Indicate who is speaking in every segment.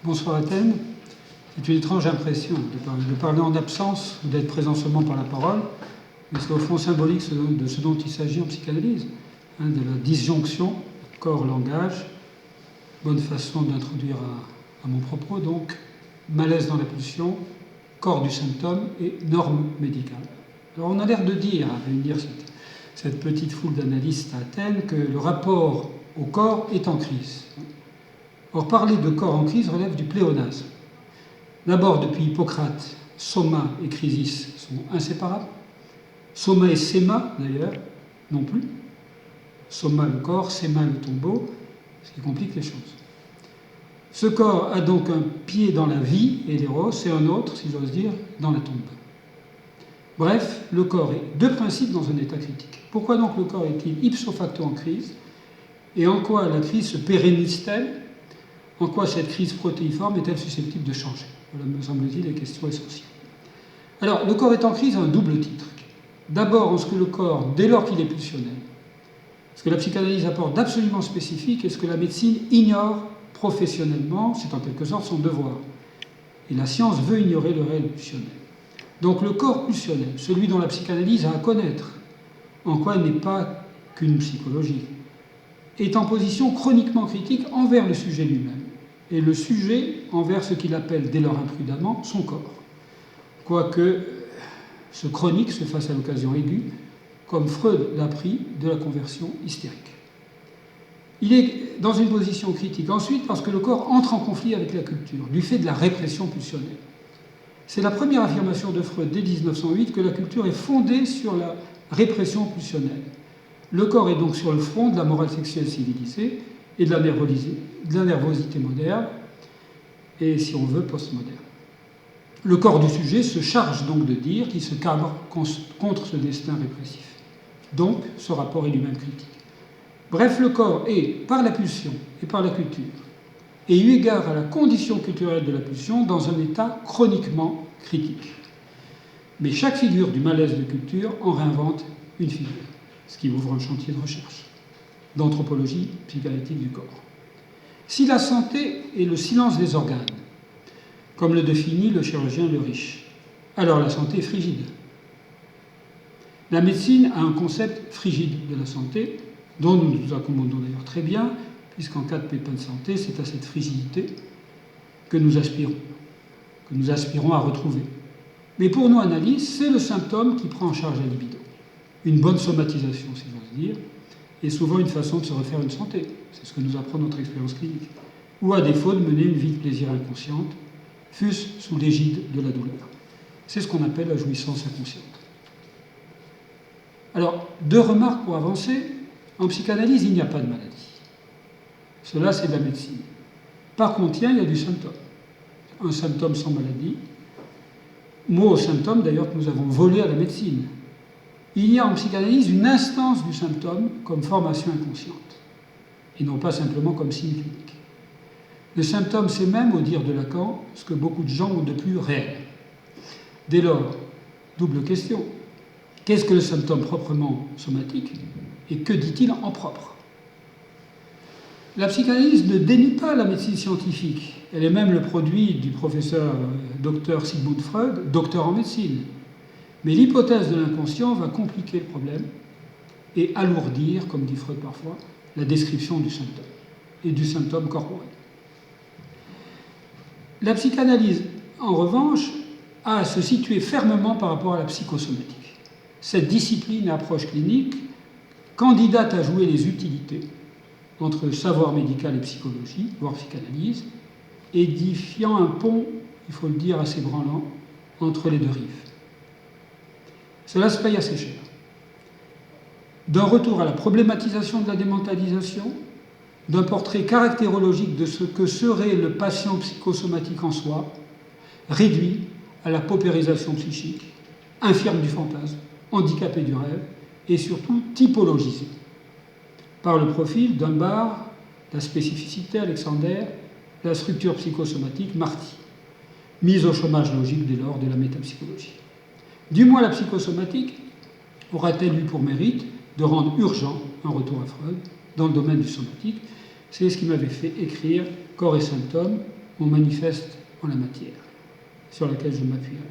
Speaker 1: Bonsoir Athènes. C'est une étrange impression de parler en absence ou d'être présent seulement par la parole, mais c'est au fond symbolique de ce dont il s'agit en psychanalyse, de la disjonction corps-langage. Bonne façon d'introduire à mon propos, donc, malaise dans la pulsion, corps du symptôme et normes médicales. Alors on a l'air de dire, à réunir cette petite foule d'analystes à Athènes, que le rapport au corps est en crise. Or, parler de corps en crise relève du pléonasme. D'abord, depuis Hippocrate, soma et crisis sont inséparables. Soma et séma, d'ailleurs, non plus. Soma le corps, séma le tombeau, ce qui complique les choses. Ce corps a donc un pied dans la vie, hétéros, et un autre, si j'ose dire, dans la tombe. Bref, le corps est de principe dans un état critique. Pourquoi donc le corps est-il ipso facto en crise? Et en quoi la crise se pérennise-t-elle? En quoi cette crise protéiforme est-elle susceptible de changer? Voilà, me semble-t-il, les questions essentielles. Alors, le corps est en crise a un double titre. D'abord, en ce que le corps, dès lors qu'il est pulsionnel, ce que la psychanalyse apporte d'absolument spécifique et ce que la médecine ignore professionnellement, c'est en quelque sorte son devoir. Et la science veut ignorer le réel pulsionnel. Donc le corps pulsionnel, celui dont la psychanalyse a à connaître, en quoi elle n'est pas qu'une psychologie, est en position chroniquement critique envers le sujet lui-même, et le sujet envers ce qu'il appelle, dès lors imprudemment, son corps. Quoique ce chronique se fasse à l'occasion aiguë, comme Freud l'a pris de la conversion hystérique. Il est dans une position critique ensuite parce que le corps entre en conflit avec la culture, du fait de la répression pulsionnelle. C'est la première affirmation de Freud dès 1908 que la culture est fondée sur la répression pulsionnelle. Le corps est donc sur le front de la morale sexuelle civilisée et de la nervosité moderne, et si on veut, postmoderne. Le corps du sujet se charge donc de dire qu'il se cabre contre ce destin répressif. Donc, ce rapport est lui-même critique. Bref, le corps est, par la pulsion et par la culture, et eu égard à la condition culturelle de la pulsion, dans un état chroniquement critique. Mais chaque figure du malaise de culture en réinvente une figure, ce qui ouvre un chantier de recherche, d'anthropologie psychanalytique du corps. Si la santé est le silence des organes, comme le définit le chirurgien Le Riche, alors la santé est frigide. La médecine a un concept frigide de la santé, dont nous nous accommodons d'ailleurs très bien, puisqu'en cas de pépin de santé, c'est à cette frigidité que nous aspirons à retrouver. Mais pour nos analyses, c'est le symptôme qui prend en charge la libido. Une bonne somatisation, si j'ose dire, et souvent une façon de se refaire une santé. C'est ce que nous apprend notre expérience clinique. Ou à défaut de mener une vie de plaisir inconsciente, fût-ce sous l'égide de la douleur. C'est ce qu'on appelle la jouissance inconsciente. Alors, deux remarques pour avancer. En psychanalyse, il n'y a pas de maladie. Cela, c'est de la médecine. Par contre, il y a du symptôme. Un symptôme sans maladie. Mot au symptôme, d'ailleurs, que nous avons volé à la médecine. Il y a en psychanalyse une instance du symptôme comme formation inconsciente, et non pas simplement comme signe clinique. Le symptôme, c'est même, au dire de Lacan, ce que beaucoup de gens ont de plus réel. Dès lors, double question. Qu'est-ce que le symptôme proprement somatique et que dit-il en propre? La psychanalyse ne dénie pas la médecine scientifique. Elle est même le produit du professeur Dr Sigmund Freud, docteur en médecine. Mais l'hypothèse de l'inconscient va compliquer le problème et alourdir, comme dit Freud parfois, la description du symptôme et du symptôme corporel. La psychanalyse, en revanche, a à se situer fermement par rapport à la psychosomatique. Cette discipline et approche clinique candidate à jouer les utilités entre savoir médical et psychologie, voire psychanalyse, édifiant un pont, il faut le dire, assez branlant, entre les deux rives. Cela se paye assez cher. D'un retour à la problématisation de la démentalisation, d'un portrait caractérologique de ce que serait le patient psychosomatique en soi, réduit à la paupérisation psychique, infirme du fantasme, handicapé du rêve, et surtout typologisé par le profil Dunbar, la spécificité alexandaire, la structure psychosomatique Marty, mise au chômage logique dès lors de la métapsychologie. Du moins la psychosomatique aura-t-elle eu pour mérite de rendre urgent un retour à Freud dans le domaine du somatique. C'est ce qui m'avait fait écrire Corps et symptômes, on manifeste en la matière, sur laquelle je m'appuierai.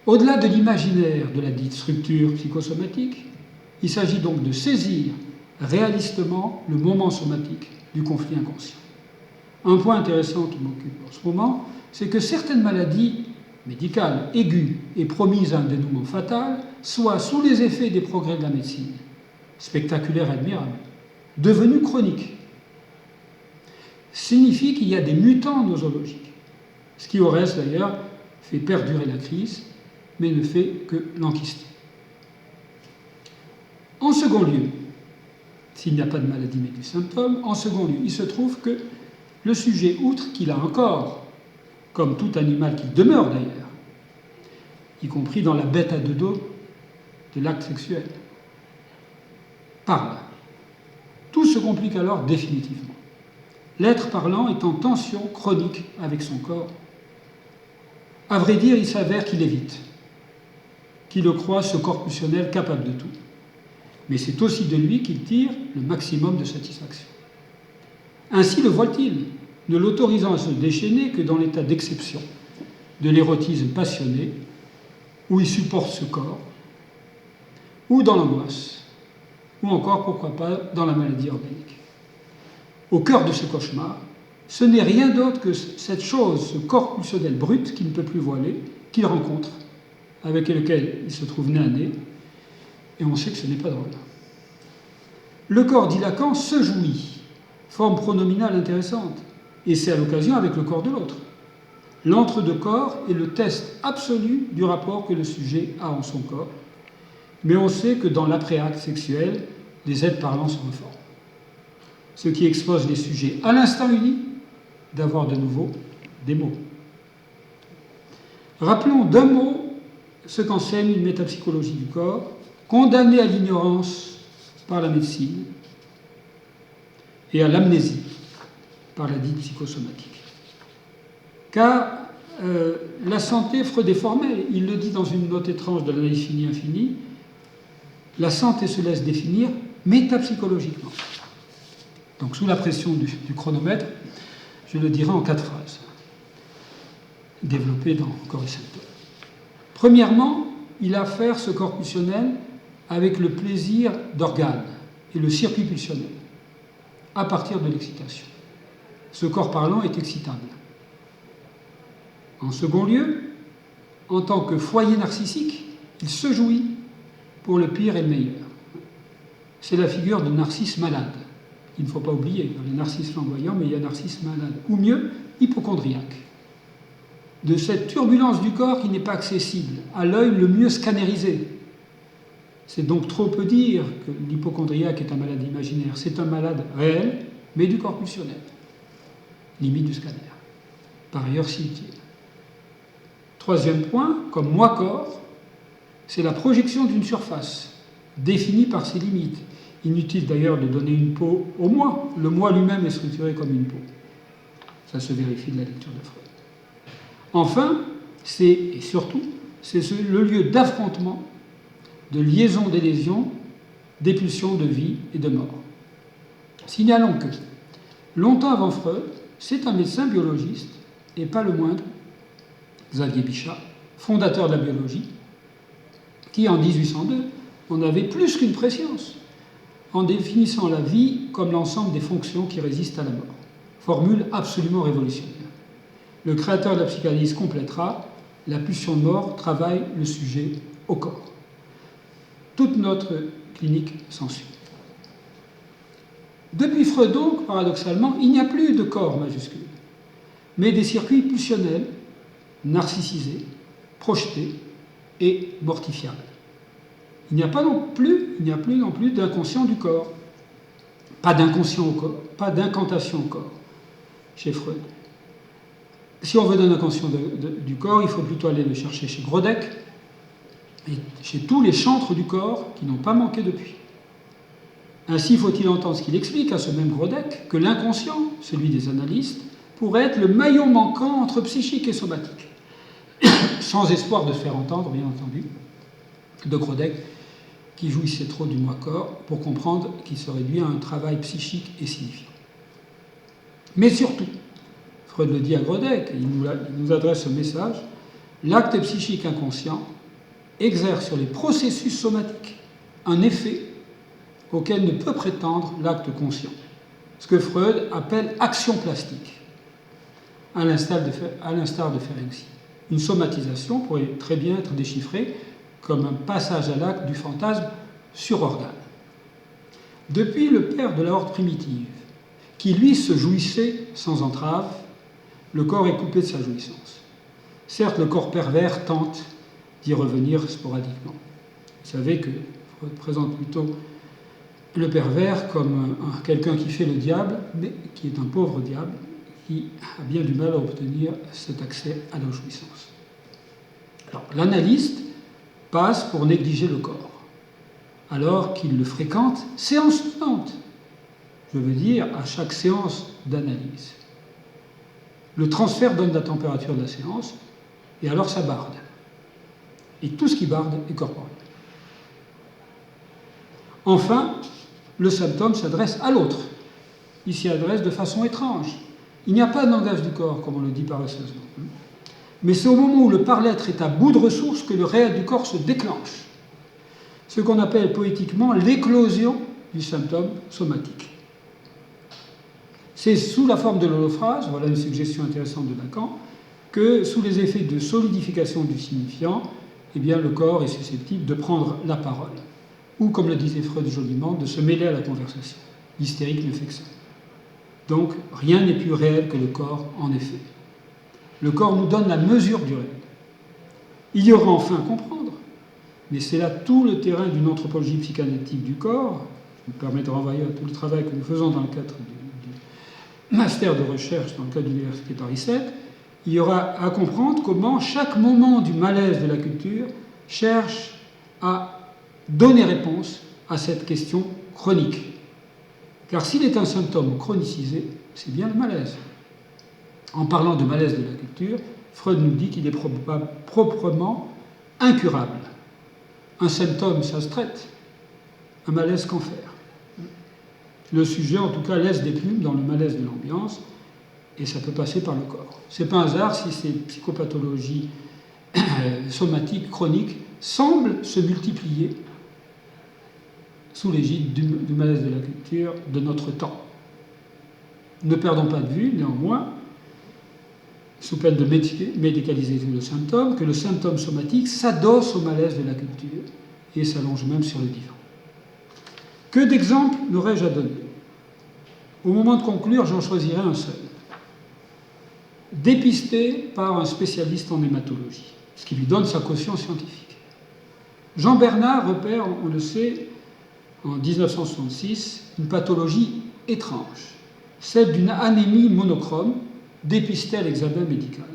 Speaker 1: Au-delà de l'imaginaire de la dite structure psychosomatique, il s'agit donc de saisir réalistement le moment somatique du conflit inconscient. Un point intéressant qui m'occupe en ce moment, c'est que certaines maladies médicales aiguës et promises à un dénouement fatal soient, sous les effets des progrès de la médecine, spectaculaires et admirables, devenues chroniques. Signifie qu'il y a des mutants nosologiques, ce qui au reste d'ailleurs fait perdurer la crise, mais ne fait que l'enquister. En second lieu, s'il n'y a pas de maladie mais du symptôme, en second lieu, il se trouve que le sujet, outre qu'il a encore, comme tout animal qu'il demeure d'ailleurs, y compris dans la bête à deux dos de l'acte sexuel, parle. Tout se complique alors définitivement. L'être parlant est en tension chronique avec son corps. À vrai dire, il s'avère qu'il évite, qu'il le croit ce corps pulsionnel capable de tout. Mais c'est aussi de lui qu'il tire le maximum de satisfaction. Ainsi le voit-il, ne l'autorisant à se déchaîner que dans l'état d'exception, de l'érotisme passionné, où il supporte ce corps, ou dans l'angoisse, ou encore, pourquoi pas, dans la maladie organique. Au cœur de ce cauchemar, ce n'est rien d'autre que cette chose, ce corps pulsionnel brut qui ne peut plus voiler, qu'il rencontre, avec lequel il se trouve nez à nez, et on sait que ce n'est pas drôle. Le corps, dit Lacan, se jouit, forme pronominale intéressante, et c'est à l'occasion avec le corps de l'autre. L'entre-deux-corps est le test absolu du rapport que le sujet a en son corps, mais on sait que dans l'après-acte sexuel, les êtres parlants se reforment. Ce qui expose les sujets à l'instant uni d'avoir de nouveau des mots. Rappelons d'un mot ce qu'enseigne une métapsychologie du corps, condamnée à l'ignorance par la médecine et à l'amnésie par la dite psychosomatique. Car la santé, Freud est formel, il le dit dans une note étrange de l'analyse finie-infinie, la santé se laisse définir métapsychologiquement. Donc sous la pression du chronomètre, je le dirai en 4 phrases, développées dans Corps et symptômes. Premièrement, il a à faire ce corps pulsionnel avec le plaisir d'organe et le circuit pulsionnel, à partir de l'excitation. Ce corps parlant est excitable. En second lieu, en tant que foyer narcissique, il se jouit pour le pire et le meilleur. C'est la figure de Narcisse malade. Il ne faut pas oublier, il y a les narcisses flamboyants, mais il y a Narcisse malade, ou mieux, hypocondriaque. De cette turbulence du corps qui n'est pas accessible à l'œil le mieux scannérisé. C'est donc trop peu dire que l'hypocondriaque est un malade imaginaire. C'est un malade réel, mais du corps pulsionnel. Limite du scanner. Par ailleurs, si utile. Troisième point, comme moi-corps, c'est la projection d'une surface, définie par ses limites. Inutile d'ailleurs de donner une peau au moi. Le moi lui-même est structuré comme une peau. Ça se vérifie de la lecture de Freud. Enfin, et surtout, c'est le lieu d'affrontement, de liaison des lésions, des pulsions de vie et de mort. Signalons que, longtemps avant Freud, c'est un médecin biologiste, et pas le moindre, Xavier Bichat, fondateur de la biologie, qui en 1802 en avait plus qu'une prescience, en définissant la vie comme l'ensemble des fonctions qui résistent à la mort. Formule absolument révolutionnaire. Le créateur de la psychanalyse complétera « La pulsion de mort travaille le sujet au corps ». Toute notre clinique s'ensuit. Depuis Freud donc, paradoxalement, il n'y a plus de corps majuscule, mais des circuits pulsionnels, narcissisés, projetés et mortifiables. Il n'y a plus non plus d'inconscient du corps. Pas d'inconscient au corps, pas d'incantation au corps, chez Freud. Si on veut d'un inconscient du corps, il faut plutôt aller le chercher chez Grodek et chez tous les chantres du corps qui n'ont pas manqué depuis. Ainsi faut-il entendre ce qu'il explique à ce même Grodek, que l'inconscient, celui des analystes, pourrait être le maillon manquant entre psychique et somatique. Sans espoir de se faire entendre, bien entendu, de Grodek, qui jouissait trop du moi-corps, pour comprendre qu'il se réduit à un travail psychique et signifiant. Mais surtout, Freud le dit à Grodeck, il nous adresse ce message, l'acte psychique inconscient exerce sur les processus somatiques un effet auquel ne peut prétendre l'acte conscient, ce que Freud appelle action plastique, à l'instar de Ferenczi. Une somatisation pourrait très bien être déchiffrée comme un passage à l'acte du fantasme sur organe. Depuis le père de l'aorte primitive, qui lui se jouissait sans entrave, le corps est coupé de sa jouissance. Certes, le corps pervers tente d'y revenir sporadiquement. Vous savez que Freud présente plutôt le pervers comme quelqu'un qui fait le diable, mais qui est un pauvre diable, qui a bien du mal à obtenir cet accès à la jouissance. Alors, l'analyste passe pour négliger le corps, alors qu'il le fréquente séance tenante. Je veux dire, à chaque séance d'analyse. Le transfert donne la température de la séance, et alors ça barde. Et tout ce qui barde est corporel. Enfin, le symptôme s'adresse à l'autre. Il s'y adresse de façon étrange. Il n'y a pas de langage du corps, comme on le dit paresseusement. Mais c'est au moment où le par-l'être est à bout de ressources que le réel du corps se déclenche. Ce qu'on appelle poétiquement l'éclosion du symptôme somatique. C'est sous la forme de l'holophrase, voilà une suggestion intéressante de Lacan, que sous les effets de solidification du signifiant, eh bien, le corps est susceptible de prendre la parole. Ou, comme le disait Freud joliment, de se mêler à la conversation. L'hystérique ne fait que ça. Donc, rien n'est plus réel que le corps, en effet. Le corps nous donne la mesure du réel. Il y aura enfin à comprendre, mais c'est là tout le terrain d'une anthropologie psychanalytique du corps. Je me permets de renvoyer à tout le travail que nous faisons dans le cadre du master de recherche dans le cadre de l'Université Paris 7. Il y aura à comprendre comment chaque moment du malaise de la culture cherche à donner réponse à cette question chronique. Car s'il est un symptôme chronicisé, c'est bien le malaise. En parlant de malaise de la culture, Freud nous dit qu'il est proprement incurable. Un symptôme, ça se traite. Un malaise, qu'en faire? Le sujet, en tout cas, laisse des plumes dans le malaise de l'ambiance, et ça peut passer par le corps. C'est pas un hasard si ces psychopathologies somatiques chroniques semblent se multiplier sous l'égide du malaise de la culture de notre temps. Ne perdons pas de vue, néanmoins, sous peine de médicaliser tout le symptôme, que le symptôme somatique s'adosse au malaise de la culture et s'allonge même sur le divan. Que d'exemples n'aurais-je à donner? Au moment de conclure, j'en choisirai un seul. Dépisté par un spécialiste en hématologie, ce qui lui donne sa caution scientifique. Jean Bernard repère, on le sait, en 1966, une pathologie étrange, celle d'une anémie monochrome dépistée à l'examen médical.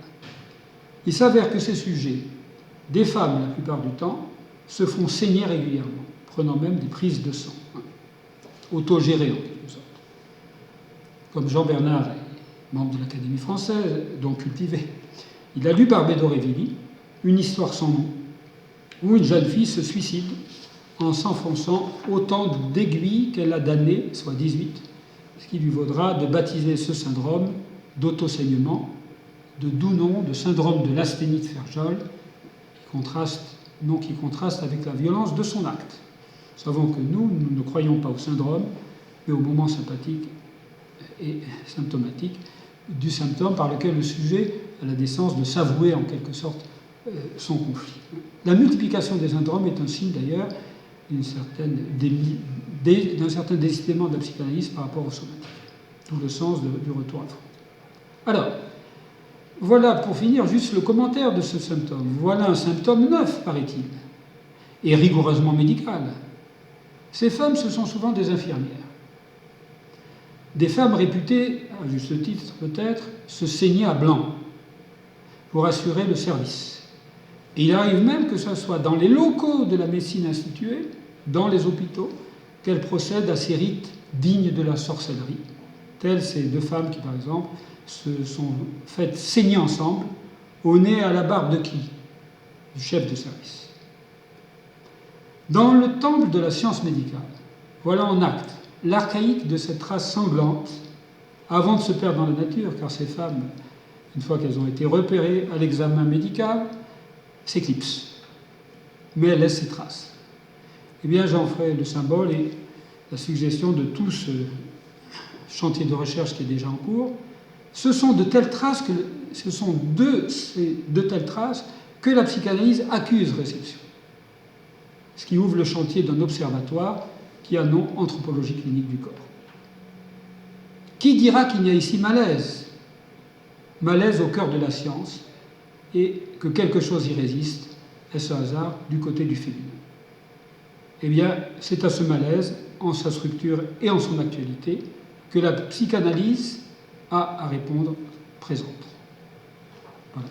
Speaker 1: Il s'avère que ces sujets, des femmes la plupart du temps, se font saigner régulièrement, prenant même des prises de sang, autogérées en quelque sorte. Comme Jean Bernard est membre de l'Académie française, donc cultivé, il a lu par Bédor-Révili Une histoire sans nom, où une jeune fille se suicide en s'enfonçant autant d'aiguilles qu'elle a d'années, soit 18, ce qui lui vaudra de baptiser ce syndrome d'autosaignement, de doux nom de syndrome de l'asthénie de Ferjol, qui contraste avec la violence de son acte. Nous savons que nous ne croyons pas au syndrome, mais au moment sympathique et symptomatique du symptôme par lequel le sujet a la décence de s'avouer en quelque sorte son conflit. La multiplication des syndromes est un signe d'ailleurs d'un certain désistement de la psychanalyse par rapport au somatique. Tout le sens du retour à Freud. Alors, voilà pour finir juste le commentaire de ce symptôme. Voilà un symptôme neuf, paraît-il, et rigoureusement médical. Ces femmes, ce sont souvent des infirmières. Des femmes réputées, à juste titre peut-être, se saigner à blanc pour assurer le service. Et il arrive même que ce soit dans les locaux de la médecine instituée, dans les hôpitaux, qu'elles procèdent à ces rites dignes de la sorcellerie, telles ces deux femmes qui, par exemple, se sont faites saigner ensemble, au nez et à la barbe de qui? Du chef de service. Dans le temple de la science médicale, voilà en acte l'archaïque de cette race sanglante, avant de se perdre dans la nature, car ces femmes une fois qu'elles ont été repérées à l'examen médical, s'éclipsent. Mais elles laissent ses traces. Eh bien, j'en ferai le symbole et la suggestion de tout ce chantier de recherche qui est déjà en cours. Ce sont de telles traces que la psychanalyse accuse réception. Ce qui ouvre le chantier d'un observatoire qui a nom anthropologie clinique du corps. Qui dira qu'il y a ici malaise? Malaise au cœur de la science, et que quelque chose y résiste, est-ce hasard, du côté du féminin? Eh bien, c'est à ce malaise, en sa structure et en son actualité, que la psychanalyse a à répondre présente. Voilà.